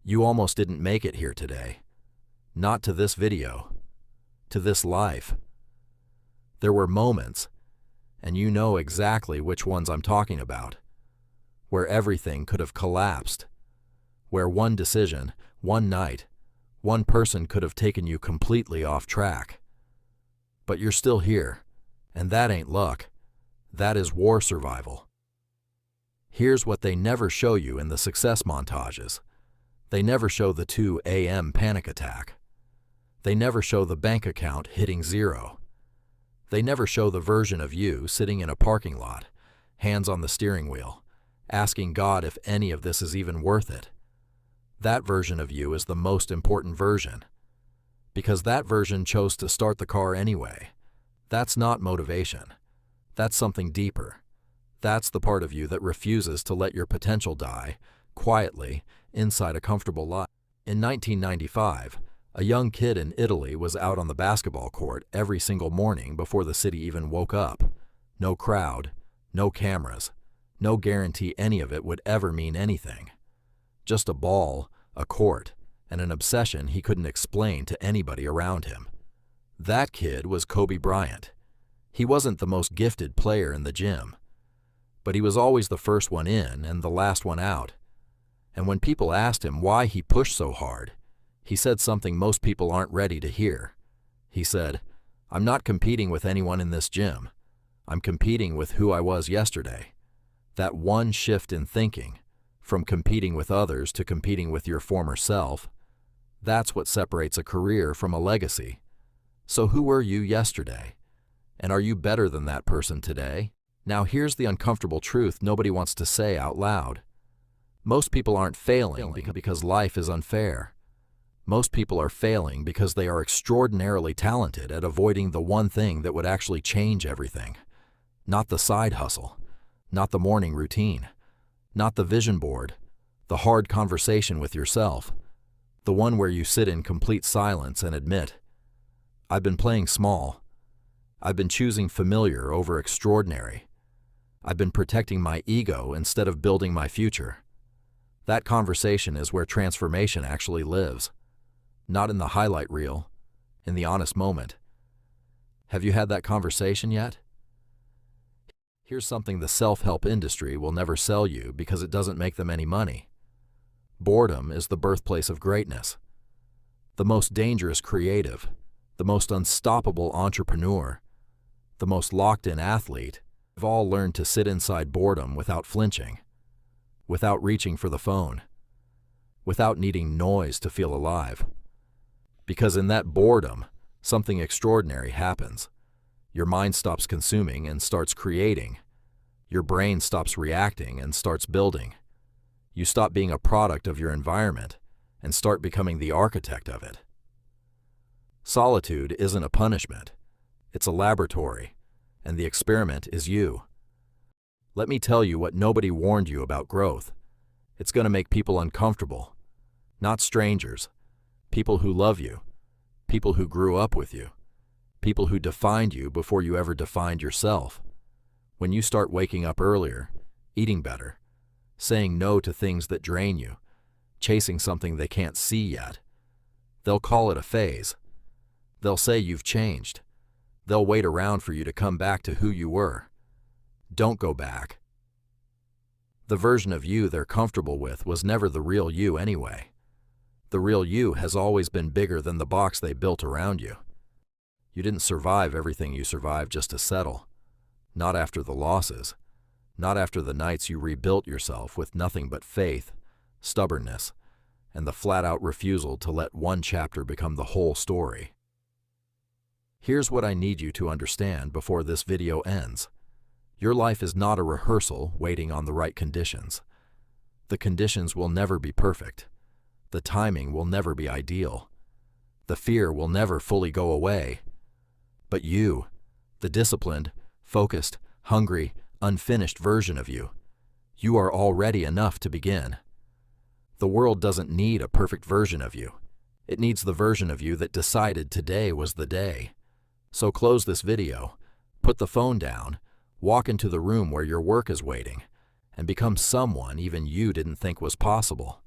You almost didn't make it here today. Not to this video. To this life. There were moments, and you know exactly which ones I'm talking about, where everything could have collapsed, where one decision, one night, one person could have taken you completely off track. But you're still here, and that ain't luck. That is war survival. Here's what they never show you in the success montages. They never show the 2 a.m. panic attack. They never show the bank account hitting zero. They never show the version of you sitting in a parking lot, hands on the steering wheel, asking God if any of this is even worth it. That version of you is the most important version, because that version chose to start the car anyway. That's not motivation. That's something deeper. That's the part of you that refuses to let your potential die, quietly, inside a comfortable life. In 1995, a young kid in Italy was out on the basketball court every single morning before the city even woke up. No crowd, no cameras, no guarantee any of it would ever mean anything. Just a ball, a court, and an obsession he couldn't explain to anybody around him. That kid was Kobe Bryant. He wasn't the most gifted player in the gym, but he was always the first one in and the last one out. And when people asked him why he pushed so hard, he said something most people aren't ready to hear. He said, "I'm not competing with anyone in this gym. I'm competing with who I was yesterday." That one shift in thinking, from competing with others to competing with your former self, that's what separates a career from a legacy. So who were you yesterday? And are you better than that person today? Now here's the uncomfortable truth nobody wants to say out loud. Most people aren't failing because life is unfair. Most people are failing because they are extraordinarily talented at avoiding the one thing that would actually change everything. Not the side hustle, not the morning routine, not the vision board, the hard conversation with yourself, the one where you sit in complete silence and admit, "I've been playing small. I've been choosing familiar over extraordinary. I've been protecting my ego instead of building my future." That conversation is where transformation actually lives. Not in the highlight reel, in the honest moment. Have you had that conversation yet? Here's something the self-help industry will never sell you because it doesn't make them any money. Boredom is the birthplace of greatness. The most dangerous creative, the most unstoppable entrepreneur, the most locked-in athlete have all learned to sit inside boredom without flinching, without reaching for the phone, without needing noise to feel alive. Because in that boredom, something extraordinary happens. Your mind stops consuming and starts creating. Your brain stops reacting and starts building. You stop being a product of your environment and start becoming the architect of it. Solitude isn't a punishment. It's a laboratory, and the experiment is you. Let me tell you what nobody warned you about growth. It's going to make people uncomfortable. Not strangers. People who love you. People who grew up with you. People who defined you before you ever defined yourself. When you start waking up earlier, eating better, saying no to things that drain you, chasing something they can't see yet, they'll call it a phase. They'll say you've changed. They'll wait around for you to come back to who you were. Don't go back. The version of you they're comfortable with was never the real you anyway. The real you has always been bigger than the box they built around you. You didn't survive everything you survived just to settle. Not after the losses. Not after the nights you rebuilt yourself with nothing but faith, stubbornness, and the flat-out refusal to let one chapter become the whole story. Here's what I need you to understand before this video ends. Your life is not a rehearsal waiting on the right conditions. The conditions will never be perfect. The timing will never be ideal. The fear will never fully go away. But you, the disciplined, focused, hungry, unfinished version of you, you are already enough to begin. The world doesn't need a perfect version of you. It needs the version of you that decided today was the day. So close this video, put the phone down, walk into the room where your work is waiting, and become someone even you didn't think was possible.